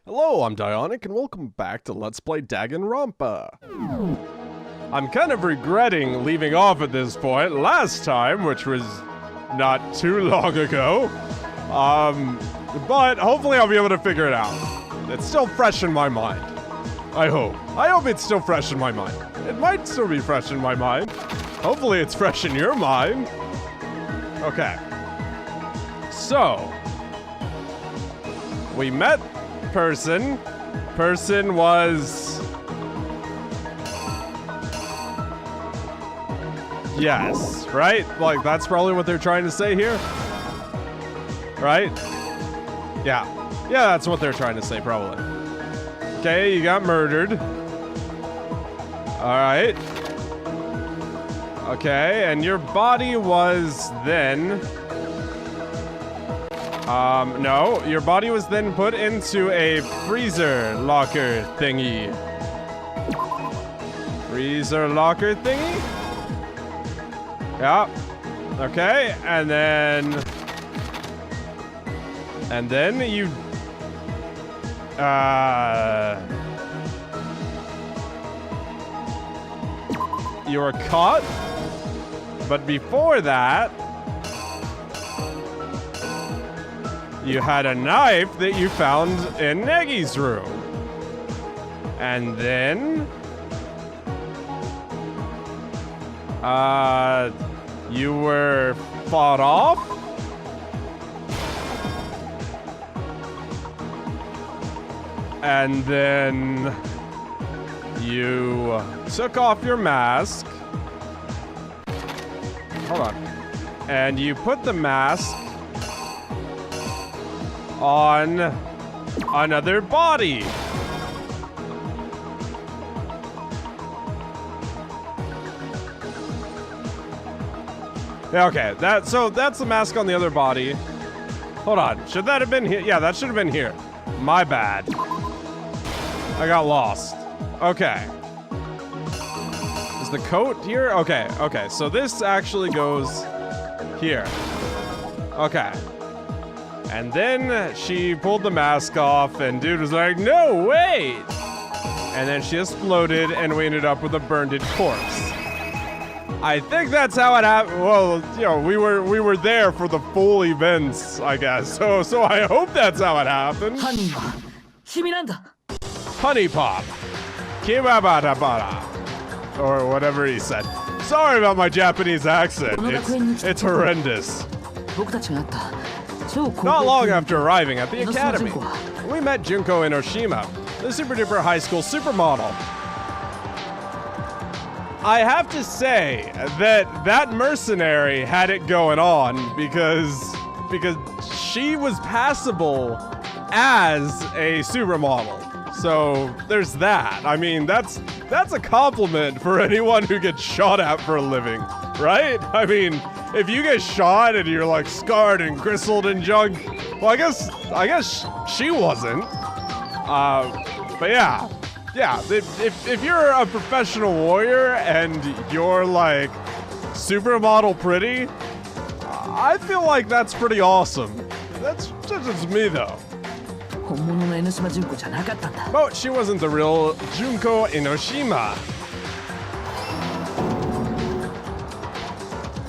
Hello, I'm Dieonik, and welcome back to Let's Play Danganronpa. I'm kind of regretting leaving off at this point last time, which was not too long ago. But hopefully I'll be able to figure it out. It's still fresh in my mind. I hope. I hope it's still fresh in my mind. It might still be fresh in my mind. Hopefully it's fresh in your mind. Okay. So, we met person. Person was... Yes, right? Like, that's probably what they're trying to say here. Right? Yeah. Yeah, that's what they're trying to say, probably. Okay, you got murdered. Alright. Okay, and your body was then... no. Your body was then put into a freezer locker thingy. Freezer locker thingy? Yeah. Okay, and then you... you were caught? But before that... you had a knife that you found in Negi's room. And then... you were fought off? And then... you took off your mask. Hold on. And you put the mask on another body. Yeah, okay. So that's the mask on the other body. Hold on. Should that have been here? Yeah, that should have been here. My bad. I got lost. Okay. Is the coat here? Okay, okay. So this actually goes here. Okay. And then she pulled the mask off, and dude was like, no, wait! And then she exploded, and we ended up with a burned corpse. I think that's how it happened. Well, you know, we were there for the full events, I guess. So I hope that's how it happened. Honey Pop. Kibabatabara. Or whatever he said. Sorry about my Japanese accent. It's horrendous. Not long after arriving at the academy, we met Junko Enoshima, the super duper high school supermodel. I have to say that mercenary had it going on because she was passable as a supermodel. So there's that. I mean, that's a compliment for anyone who gets shot at for a living, right? I mean, if you get shot and you're like scarred and gristled and junk, well, I guess she wasn't. But yeah, if you're a professional warrior and you're like supermodel pretty, I feel like that's pretty awesome. That's just me though. But she wasn't the real Junko Enoshima.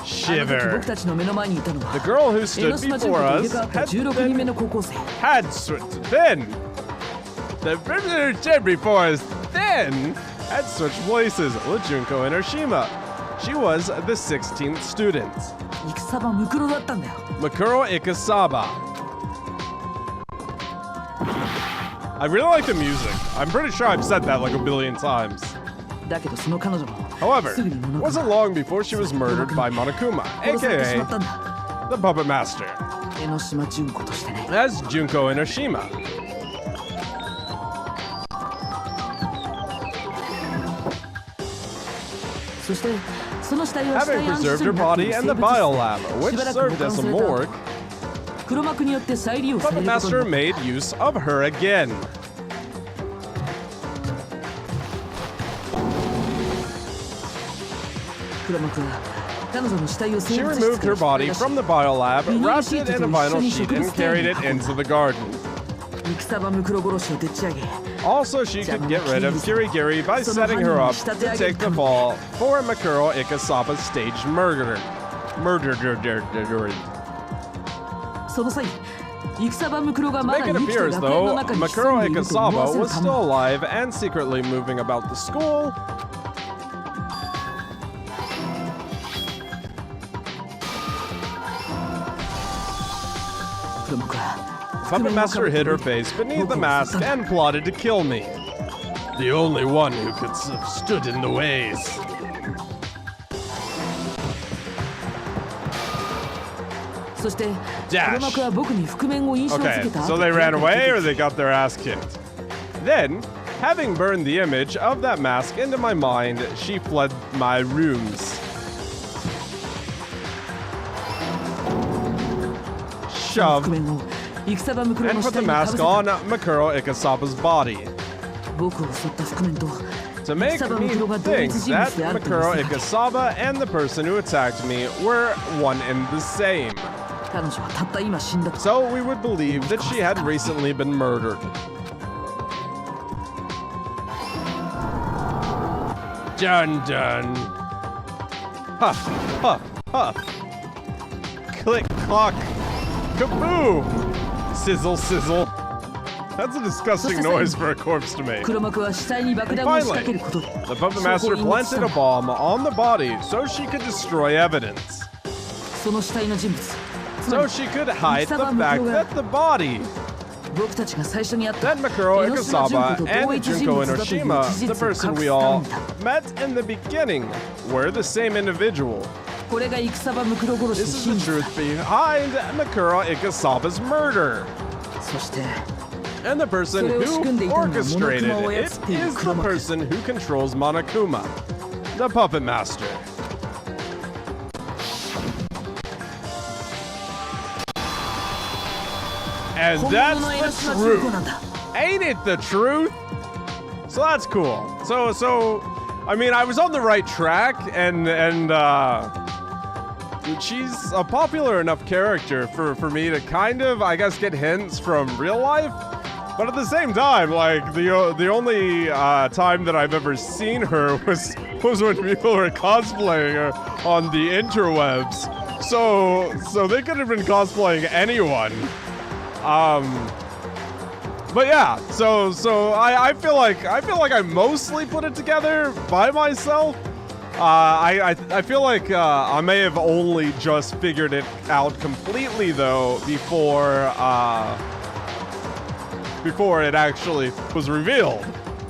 Shiver. The girl who stood before us had switched places with Junko Enoshima. She was the 16th student. Mukuro Ikasaba. I really like the music. I'm pretty sure I've said that like a billion times. However, it wasn't long before she was murdered by Monokuma, aka the Puppet Master, as Junko Enoshima. Having preserved her body in the biolab, which served as a morgue, Puppet Master made use of her again. She removed her body from the biolab, wrapped it in a vinyl sheet, and carried it into the garden. Also, she could get rid of Kirigiri by setting her up to take the fall for Makuro Ikasaba's staged murder. To make it appear as though Makuro Ikasaba was still alive and secretly moving about the school, the puppet master hid her face beneath the mask and plotted to kill me. The only one who could have stood in the ways. Dash. Okay, so they ran away or they got their ass kicked. Then, having burned the image of that mask into my mind, she fled my rooms. Shove. And put the mask on Makuro Ikasaba's body. To make me think that Makuro Ikasaba and the person who attacked me were one and the same. So we would believe that she had recently been murdered. Dun dun. Huff, huff, huff. Click, clock. Kaboom! Sizzle, sizzle. That's a disgusting noise for a corpse to make. And finally, the puppet master planted a bomb on the body so she could destroy evidence. So she could hide the fact that the body that Makuro Ikasaba and Junko Enoshima, the person we all met in the beginning, were the same individual. This is the truth behind Makuro Ikasaba's murder. And the person who orchestrated it is the person who controls Monokuma, the puppet master. And that's the truth. Ain't it the truth? So that's cool. So I mean, I was on the right track, and she's a popular enough character for me to kind of, I guess, get hints from real life. But at the same time, like, the only time that I've ever seen her was when people were cosplaying her on the interwebs. So they could have been cosplaying anyone. But yeah, so I feel like I mostly put it together by myself. I feel like I may have only just figured it out completely though before it actually was revealed.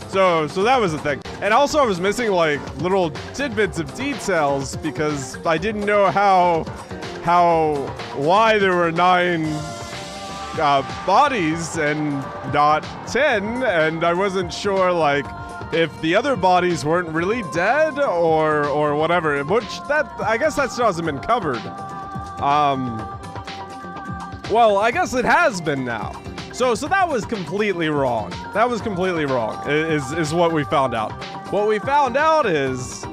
So that was the thing. And also I was missing like little tidbits of details because I didn't know why there were 9 bodies and not 10, and I wasn't sure like if the other bodies weren't really dead or whatever, which I guess that still hasn't been covered. Well, I guess it has been now. So that was completely wrong. That was completely wrong, is what we found out. What we found out is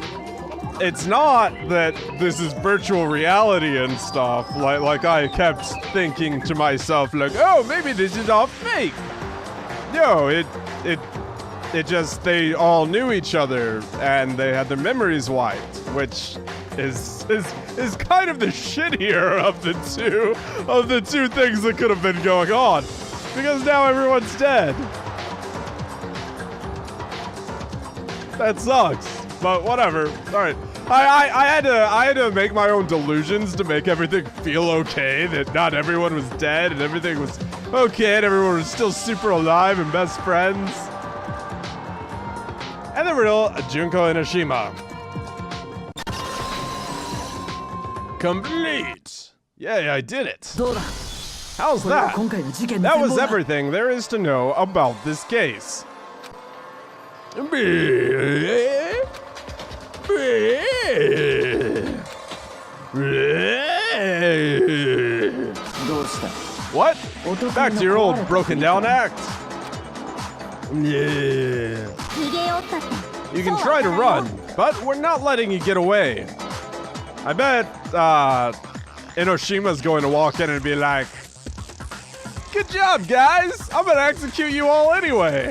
it's not that this is virtual reality and stuff, like I kept thinking to myself, like, oh, maybe this is all fake. No, it just, they all knew each other and they had their memories wiped, which is kind of the shittier of the two things that could have been going on, because now everyone's dead. That sucks, but whatever. All right. I had to make my own delusions to make everything feel okay, that not everyone was dead and everything was okay and everyone was still super alive and best friends. And the real Junko Enoshima. Complete! Yay, I did it. How's that? That was everything there is to know about this case. What? Back to your old broken down act. Yeah. You can try to run, but we're not letting you get away. I bet Enoshima's going to walk in and be like, Good job, guys! I'm gonna execute you all anyway.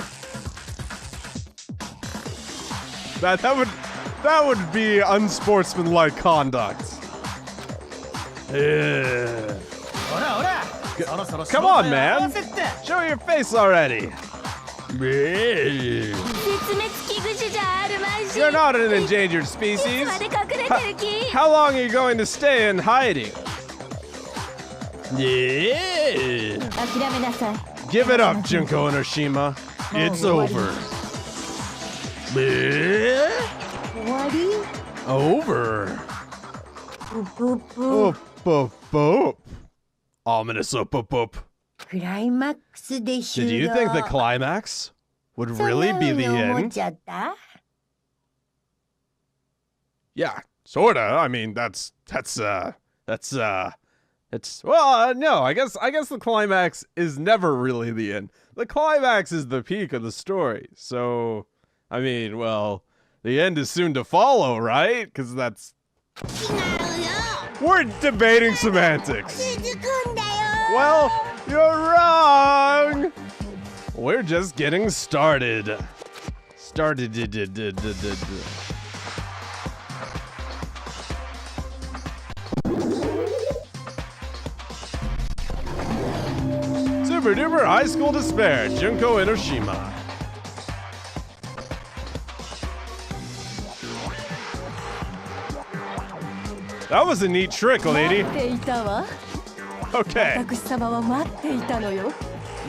That would be unsportsmanlike conduct. Come on, man. Show your face already. You're not an endangered species. How long are you going to stay in hiding? Yeah. Give it up, Junko Enoshima. It's over. Over. Oop, boop, boop. Ominous oop, boop, boop. Did you think the climax would really be the end? Yeah, sorta. I mean, no, I guess the climax is never really the end. The climax is the peak of the story. So, I mean, well, the end is soon to follow, right? Because that's... We're debating semantics. Well, you're wrong. We're just getting started. Super duper high school despair, Junko Enoshima. That was a neat trick, lady. Okay.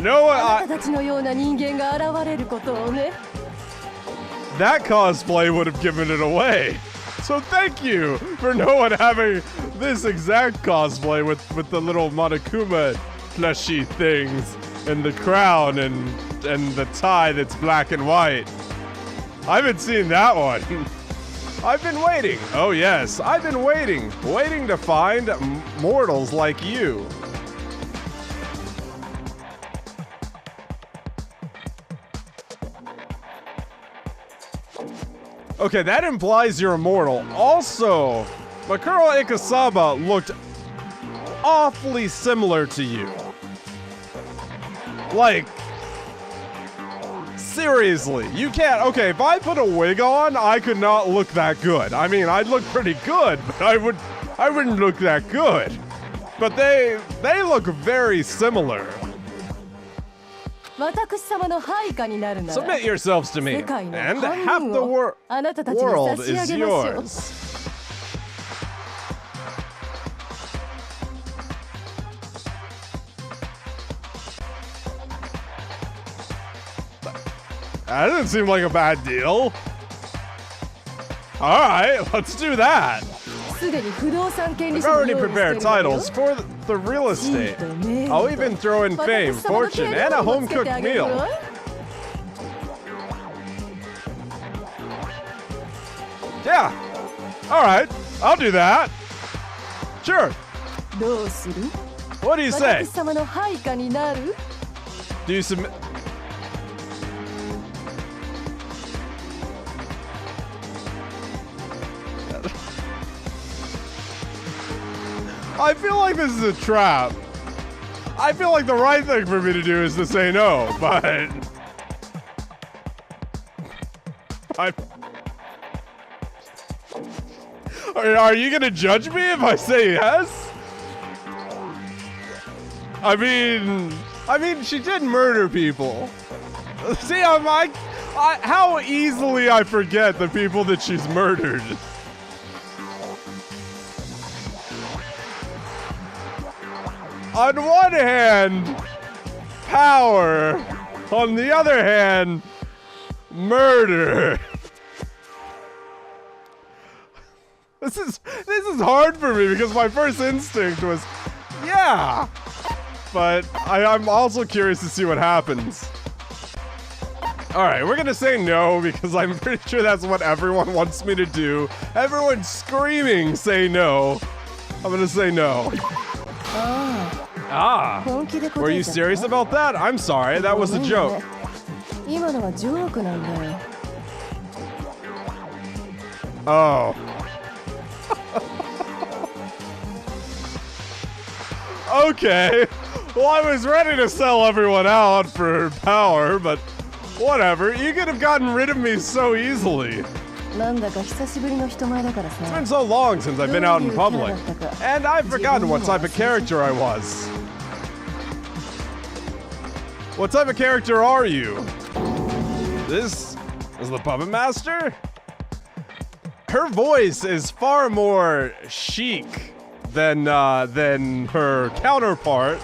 No, that cosplay would have given it away. So thank you for no one having this exact cosplay with the little Monokuma fleshy things and the crown and the tie that's black and white. I haven't seen that one. I've been waiting. Oh yes, I've been waiting to find mortals like you. Okay, that implies you're immortal. Also, Makuro Ikasaba looked awfully similar to you. Like, seriously, you can't. Okay, if I put a wig on, I could not look that good. I mean, I'd look pretty good, but I wouldn't look that good. But they look very similar. Submit yourselves to me, and half the world is yours. That doesn't seem like a bad deal. Alright, let's do that. I've already prepared titles for the real estate. I'll even throw in fame, fortune, and a home-cooked meal. Yeah. Alright, I'll do that. Sure. What do you say? Do you submit... I feel like this is a trap. I feel like the right thing for me to do is to say no, but... Are you gonna judge me if I say yes? I mean, she did murder people. See, how easily I forget the people that she's murdered. On one hand, power. On the other hand, murder. This is hard for me because my first instinct was, yeah. But I'm also curious to see what happens. Alright, we're gonna say no because I'm pretty sure that's what everyone wants me to do. Everyone's screaming, say no. I'm gonna say no. Ah, were you serious about that? I'm sorry, that was a joke. Oh. Okay. Well, I was ready to sell everyone out for power, but whatever. You could have gotten rid of me so easily. It's been so long since I've been out in public, and I've forgotten what type of character I was. What type of character are you? This is the Puppet Master? Her voice is far more chic than her counterpart.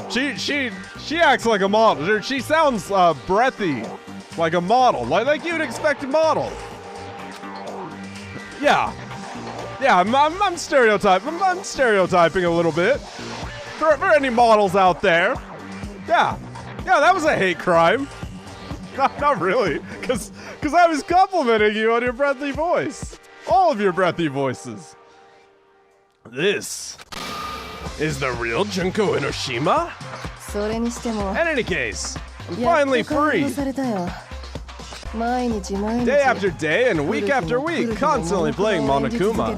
She acts like a model. She sounds breathy, like a model, like you'd expect a model. Yeah, I'm stereotyping. I'm stereotyping a little bit for any models out there. Yeah, that was a hate crime. Not really, because I was complimenting you on your breathy voice. All of your breathy voices. This is the real Junko Enoshima? In any case, I'm finally free. Day after day and week after week, constantly playing Monokuma.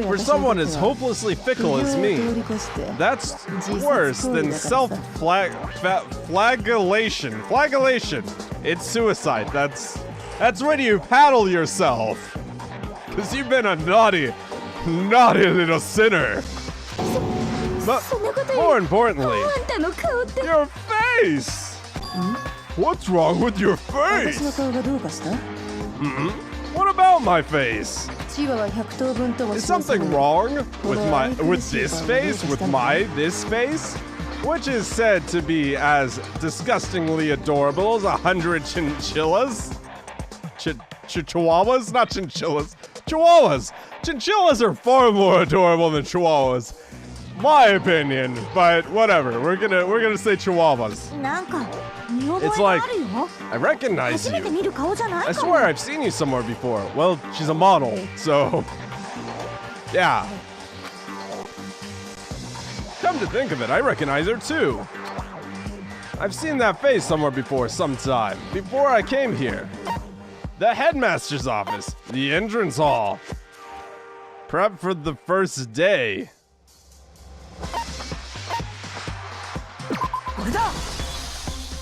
For someone as hopelessly fickle as me, that's worse than self-flagellation. Flagellation. It's suicide. That's when you paddle yourself. Because you've been a naughty little sinner. But more importantly, your face! What's wrong with your face? What about my face? Is something wrong with this face? This face? Which is said to be as disgustingly adorable as 100 chinchillas? Chihuahuas? Not chinchillas. Chihuahuas! Chinchillas are far more adorable than chihuahuas. My opinion, but whatever. We're gonna say chihuahuas. It's like, I recognize you. I swear I've seen you somewhere before. Well, she's a model, so yeah. Come to think of it, I recognize her too. I've seen that face somewhere before sometime, before I came here. The headmaster's office, the entrance hall. Prep for the first day.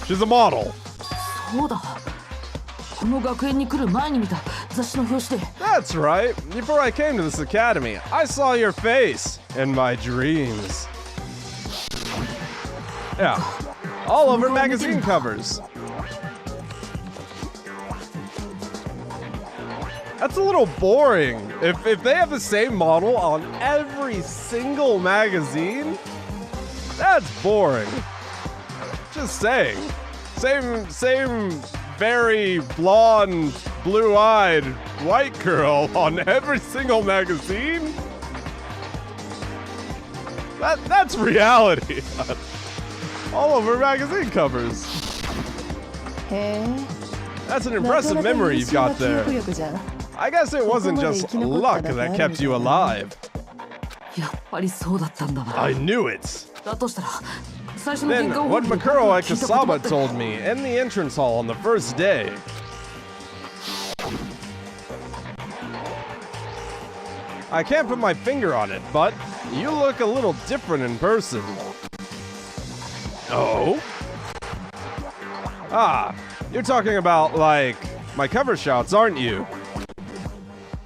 She's a model. That's right. Before I came to this academy, I saw your face in my dreams. Yeah, all over magazine covers. That's a little boring. If they have the same model on every single magazine, that's boring. Just saying. Same very blonde, blue-eyed white girl on every single magazine? That's reality. All over magazine covers. That's an impressive memory you've got there. I guess it wasn't just luck that kept you alive. I knew it. Then, what Makuro Ekasaba told me in the entrance hall on the first day. I can't put my finger on it, but you look a little different in person. Oh? Ah, you're talking about, like, my cover shots, aren't you?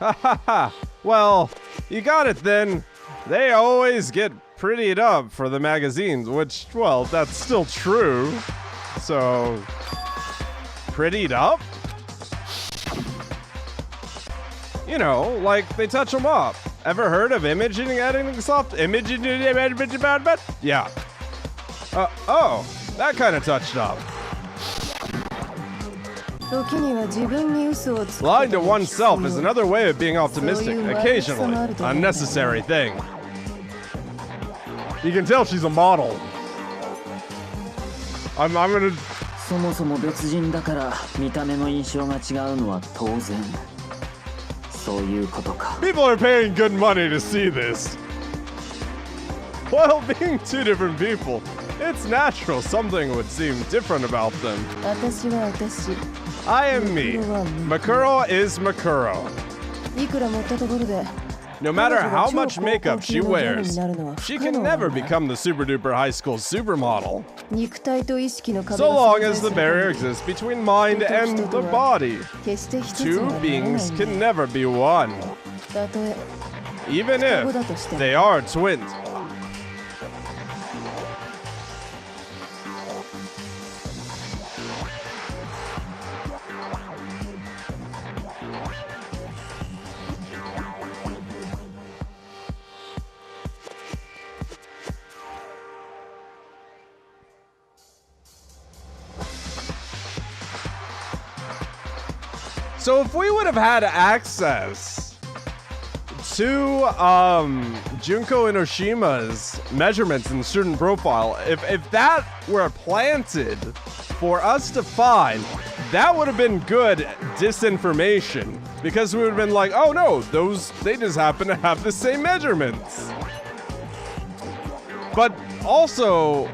Ha ha ha. Well, you got it then. They always get prettied up for the magazines, which, well, that's still true. So, prettied up? You know, like they touch them up. Ever heard of imaging editing software? Yeah. Oh, that kind of touched up. Lying to oneself is another way of being optimistic, occasionally. Unnecessary thing. You can tell she's a model. I'm gonna... People are paying good money to see this. While being two different people, it's natural something would seem different about them. I am me. Makuro is Makuro. No matter how much makeup she wears, she can never become the super duper high school supermodel. So long as the barrier exists between mind and the body, two beings can never be one. Even if they are twins. So if we would have had access to Junko Enoshima's measurements in the student profile, if that were planted for us to find, that would have been good disinformation, because we would have been like, oh no, they just happen to have the same measurements. But also,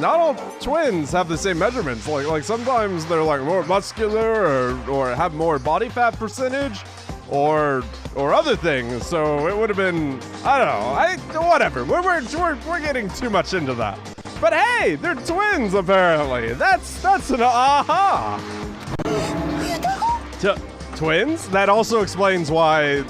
not all twins have the same measurements. Like sometimes they're like more muscular or have more body fat percentage or other things. So it would have been, I don't know, whatever. We're getting too much into that. But hey, they're twins apparently. That's an aha. Twins? That also explains why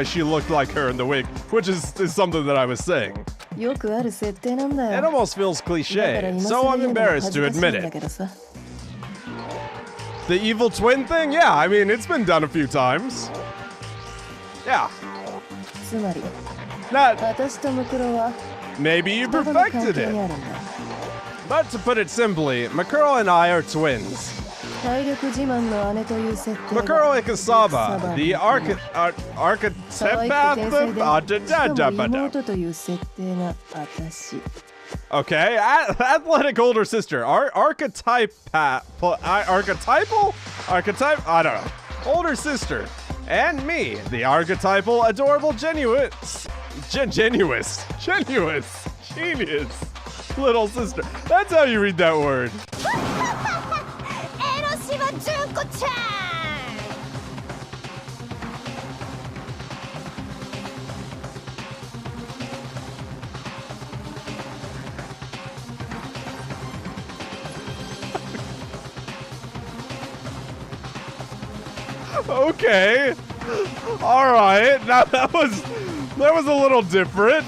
she looked like her in the wig, which is something that I was saying. It almost feels cliche, so I'm embarrassed to admit it. The evil twin thing? Yeah, I mean, it's been done a few times. Yeah. Maybe you perfected it. But to put it simply, Makuro and I are twins. Makuro Ikasaba, the Okay, athletic older sister. Archetypal? I don't know. Older sister. And me, the archetypal, adorable, genius little sister. That's how you read that word. Okay. All right. Now that was a little different.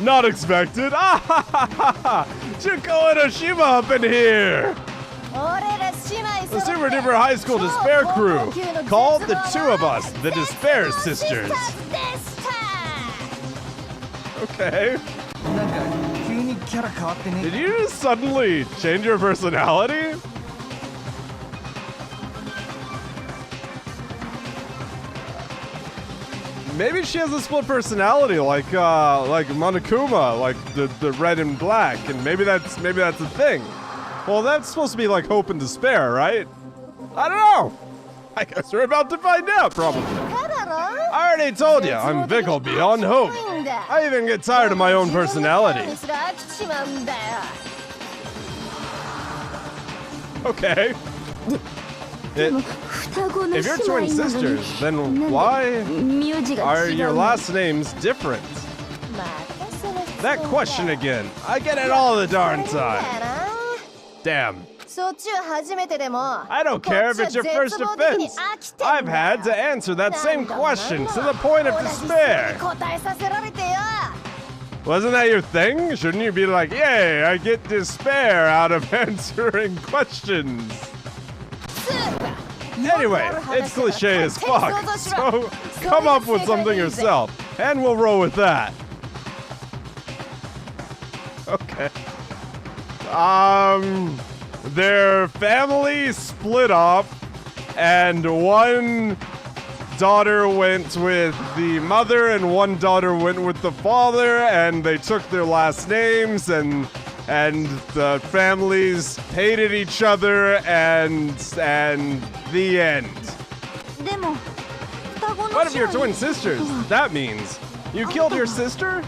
Not expected. Junko Enoshima up in here. The super duper high school despair crew called the two of us the Despair Sisters. Okay. Did you just suddenly change your personality? Maybe she has a split personality, like Monokuma, like the red and black, and maybe that's a thing. Well, that's supposed to be like hope and despair, right? I don't know. I guess we're about to find out, probably. I already told you, I'm fickle beyond hope. I even get tired of my own personality. Okay. If you're twin sisters, then why are your last names different? That question again. I get it all the darn time. Damn. I don't care if it's your first offense. I've had to answer that same question to the point of despair. Wasn't that your thing? Shouldn't you be like, yay, I get despair out of answering questions? Anyway, it's cliche as fuck, so come up with something yourself, and we'll roll with that. Okay. Their family split up, and one daughter went with the mother, and one daughter went with the father, and they took their last names, and the families hated each other, and the end. What if you're twin sisters? That means you killed your sister?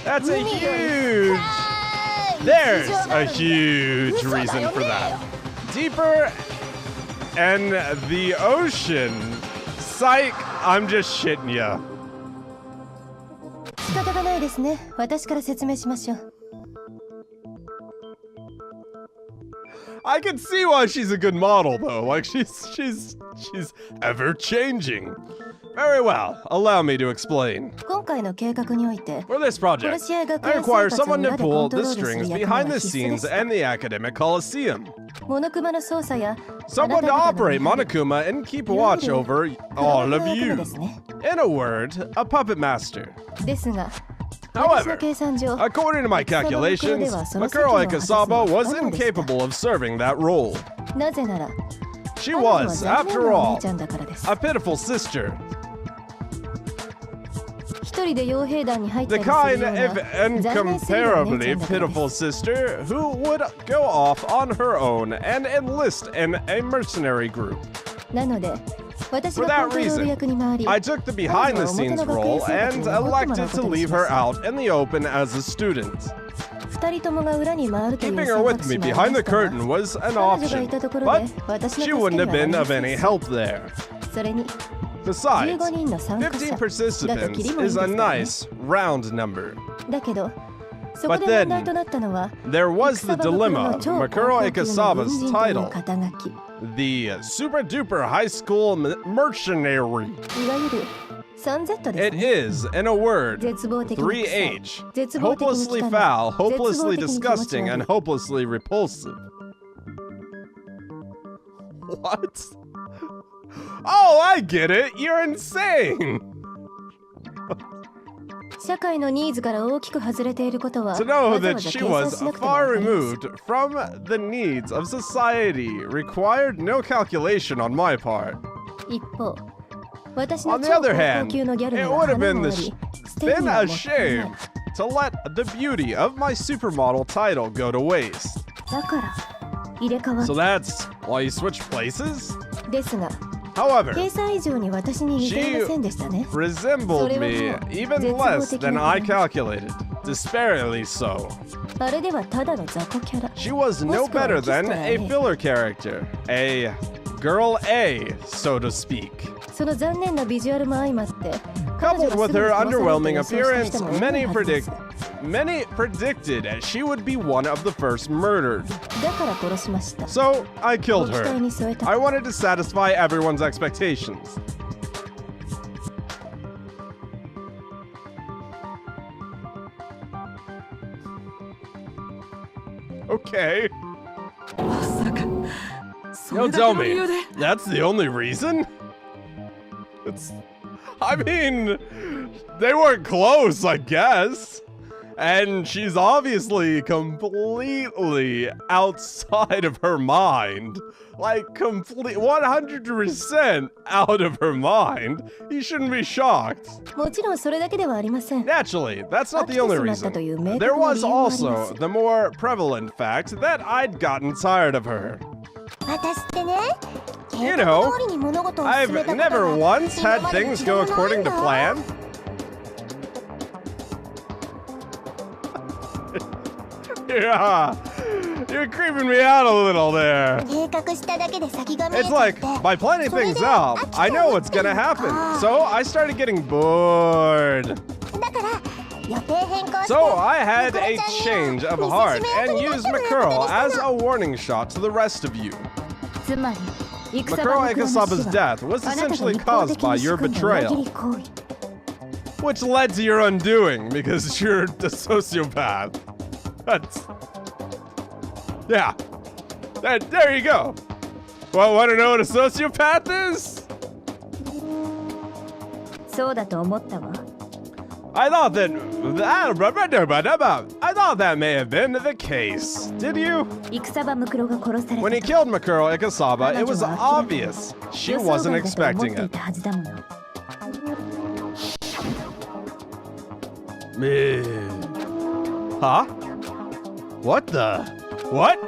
That's a huge... There's a huge reason for that. Deeper and the ocean. Psych, I'm just shitting ya. 仕方がないですね。私から説明しましょう。 I can see why she's a good model, though. Like, she's ever changing. Very well. Allow me to explain. 今回の計画において、 For this project, I require someone to pull the strings behind the scenes and the academic coliseum. モノクマの操作や Someone to operate Monokuma and keep watch over all of you. In a word, a puppet master. ですが、 However, according to my calculations, Makuro Ikasaba was incapable of serving that role. なぜなら、 She was, after all, a pitiful sister. 一人で傭兵団に入ったり The する kind ような of 残念すぎるお姉ちゃ incomparably んだからで pitiful す。 sister who would go off on her own and enlist in a mercenary group. なので、私 For がコ that ントロール reason, 役に回り、 I took the behind-the-scenes role and elected to leave her out in the open as a student. 二人ともが裏に回るという Keeping 選 her 択 with 肢 me もあり behind ま the したが、 curtain was an 彼女が option, いたところ but で私の she 助け wouldn't に have は been な of りま any せん。 help there. それに、 Besides, 15人の参加者 15 だとキリ participants もいい is で a すからね。 nice round number. だけど、そこ But で then, 問題となったのは、 There was the 戦場向こう dilemma の of 超高 Makuro 校級の軍 Ikasaba's 人という title, 肩書き。 the super duper high school mercenary. いわゆる 3Z で It すね。 is, in a word, 絶望的に臭い 3H. 絶望的に Hopelessly 汚い foul, 絶望 hopelessly 的に気持ち disgusting, 悪い and hopelessly repulsive. What? Oh, I get it! You're insane! 社会のニーズから大きく外れていることは To know わざ that わざ she 計算 was しなくてもわ far かります。 removed from the needs of society required no calculation on my part. 一方、私の On the 超 other 高 hand, 校級のギャル it には would have 花 been もあ the り、ステー been ジ a はもったいな shame い。 to let the beauty of my supermodel title go to waste. だから入れ替わっ So that's why you switched places? ですが、 However, 計算以上に私に似ていませんでしたね。 resembled me even less than I calculated. Despairingly so. あれではただの雑魚キャラ。 She was no better than a filler character. A girl A, so to speak. その残念なビジュアルも相まって、 Coupled with her underwhelming appearance, 彼女がすぐに殺された人も多いはずです。 many predicted she would be one of the first murdered. だから殺しました。 So I killed ご期待 her. に添えた。 I wanted to satisfy everyone's expectations. Okay. まさかそ Don't れだ tell けの理 me 由で that's the only reason? I mean, they weren't close, I guess. And she's obviously completely outside of her mind. Like, 100% out of her mind. You shouldn't be shocked. もちろんそれだけではありません。 Naturally, that's not the only reason. There was also the more prevalent fact that I'd gotten tired of her. 私ってね、 You know, I've never once had things go according to plan. Yeah, you're creeping me out a little there. It's like, by planning things out, I know what's gonna happen. So I started getting bored. So I had a change of heart and used Makuro as a warning shot to the rest of you. つまり、 Makuro Ikasaba's death was essentially caused by your betrayal, which led to your undoing because you're a sociopath. That's... Yeah. There you go. Well, want to know what a sociopath is? そうだと思ったわ。 I thought that may have been the case. Did you? 戦場ムクロが殺され When he た killed Makuro Ikasaba, it was obvious she 予想 wasn't 外だと思っ expecting てい it. たはずだもの。 Huh? What the? What?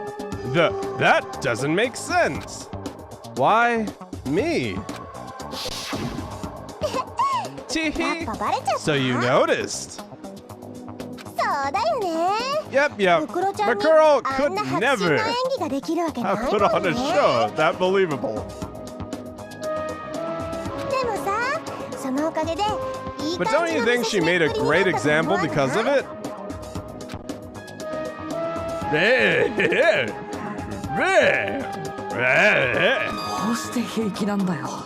That doesn't make sense. Why me? Teehee. So you noticed. Yep. Makuro could never have put on a show that believable. But don't you think she made a great example because of it?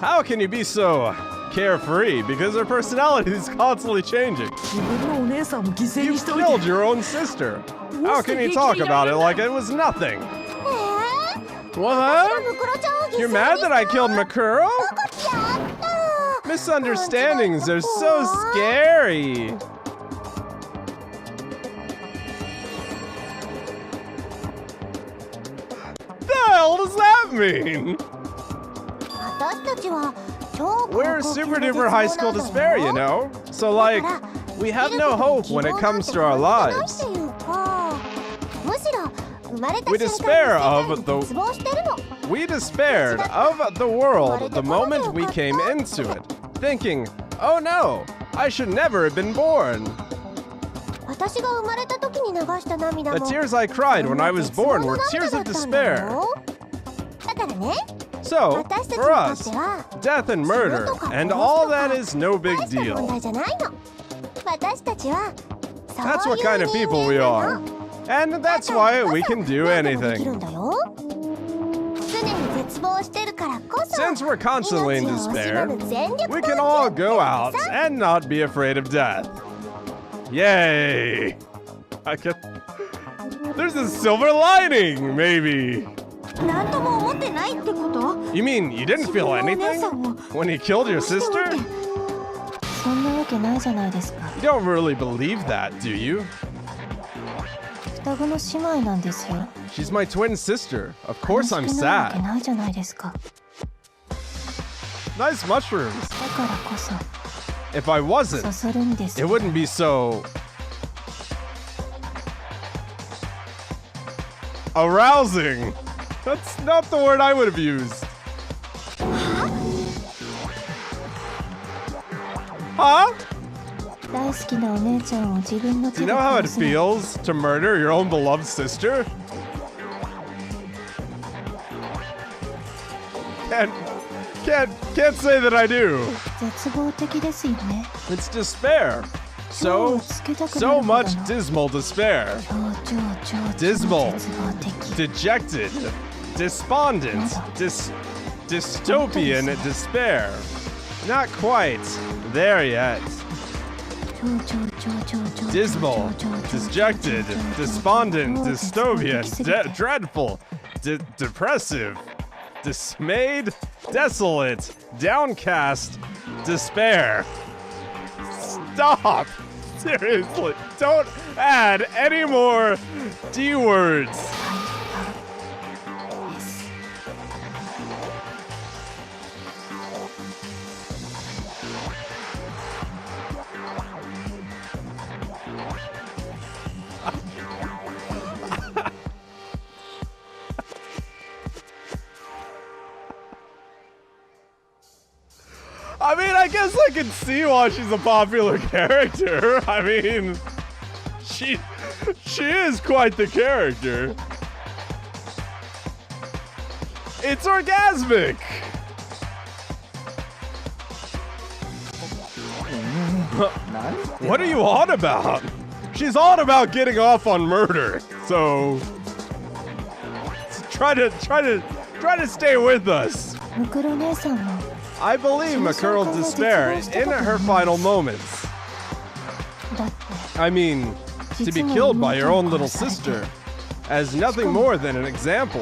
How can you be so carefree? Because her personality is constantly changing. You killed your own sister. How can you talk about it like it was nothing? What? You're mad that I killed Makuro? Misunderstandings are so scary. The hell does that mean? We're super duper high school despair, you know? So like, we have no hope when it comes to our lives. We despaired of the world the moment we came into it, thinking, oh no, I should never have been born. The tears I cried when I was born were tears of despair. So, for us, death and murder and all that is no big deal. That's what kind of people we are. And that's why we can do anything. Since we're constantly in despair, we can all go out and not be afraid of death. Yay! There's a silver lining, maybe. You mean you didn't feel anything when you killed your sister? You don't really believe that, do you? She's my twin sister. Of course I'm sad. Nice mushrooms. If I wasn't, it wouldn't be so... arousing. That's not the word I would have used. Huh? Do you know how it feels to murder your own beloved sister? Can't say that I do. It's despair. So much dismal despair. Dismal. Dejected. Despondent. Dystopian despair. Not quite there yet. Dismal, dejected, despondent, dystopian, dreadful, depressive, dismayed, desolate, downcast, despair. Stop! Seriously, don't add any more D words. I mean, I guess I can see why she's a popular character. I mean, she is quite the character. It's orgasmic. What are you on about? She's on about getting off on murder. So try to stay with us. I believe Makuro's despair in her final moments. I mean, to be killed by your own little sister as nothing more than an example.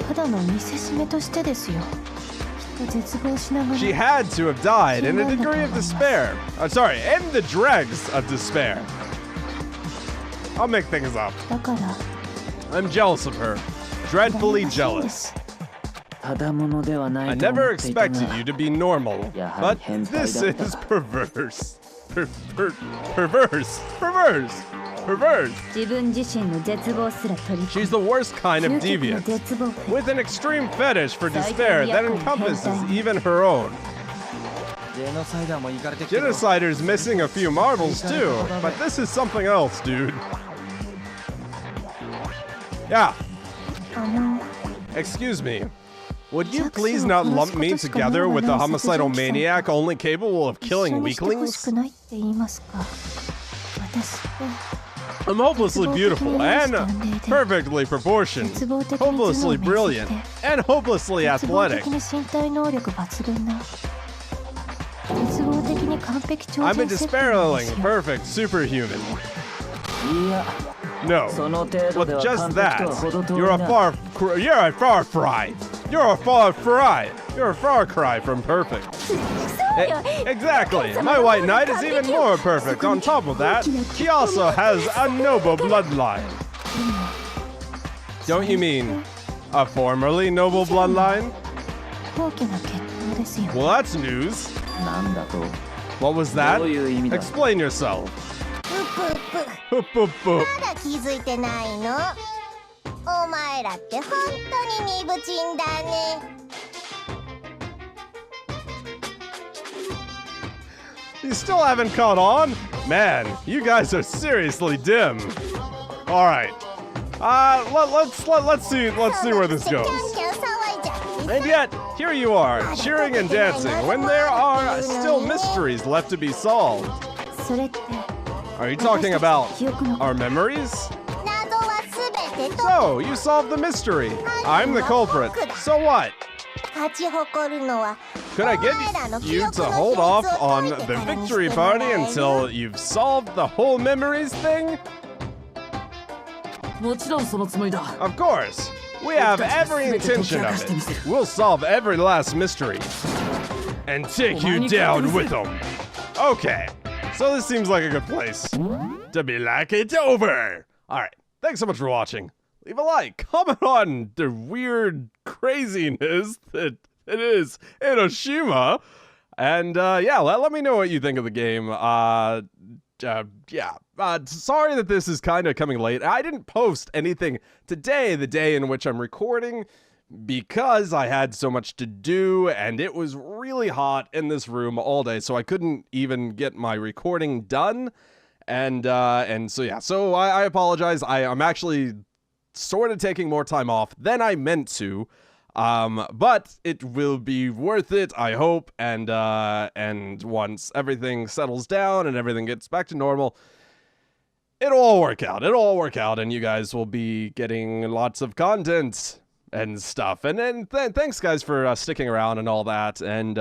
She had to have died in a degree of despair. In the dregs of despair. I'll make things up. I'm jealous of her. Dreadfully jealous. I never expected you to be normal, but this is perverse. Perverse. She's the worst kind of deviant, with an extreme fetish for despair that encompasses even her own. Genocider's missing a few marbles too, but this is something else, dude. Yeah. Excuse me. Would you please not lump me together with a homicidal maniac only capable of killing weaklings? I'm hopelessly beautiful and perfectly proportioned, hopelessly brilliant, and hopelessly athletic. I'm a despairingly perfect superhuman. No, with just that, you're a far cry from perfect. Exactly. My white knight is even more perfect. On top of that, he also has a noble bloodline. Don't you mean a formerly noble bloodline? Well, that's news. What was that? Explain yourself. まだ気づいてないの？お前らって本当に鈍ちんだね。You still haven't caught on? Man, you guys are seriously dim. All right. Let's see where this goes. And yet, here you are, cheering and dancing when there are still mysteries left to be solved. Are you talking about our memories? So, you solved the mystery. I'm the culprit. So what? Could I get you to hold off on the victory party until you've solved the whole memories thing? Of course. We have every intention of it. We'll solve every last mystery. And take you down with them. Okay. So this seems like a good place to be like, it's over. All right. Thanks so much for watching. Leave a like, comment on the weird craziness that it is Hiroshima. And yeah, let me know what you think of the game. Sorry that this is kind of coming late. I didn't post anything today, the day in which I'm recording, because I had so much to do and it was really hot in this room all day, so I couldn't even get my recording done. And so yeah, so I apologize. I'm actually sort of taking more time off than I meant to. But it will be worth it, I hope, and once everything settles down and everything gets back to normal, it'll all work out. It'll all work out, and you guys will be getting lots of content and stuff. And then thanks guys for sticking around and all that, and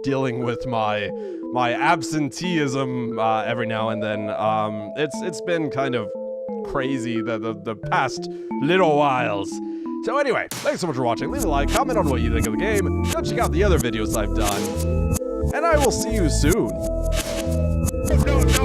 dealing with my absenteeism every now and then. It's been kind of crazy the past little whiles. So anyway, thanks so much for watching. Leave a like, comment on what you think of the game. Go check out the other videos I've done. And I will see you soon. No.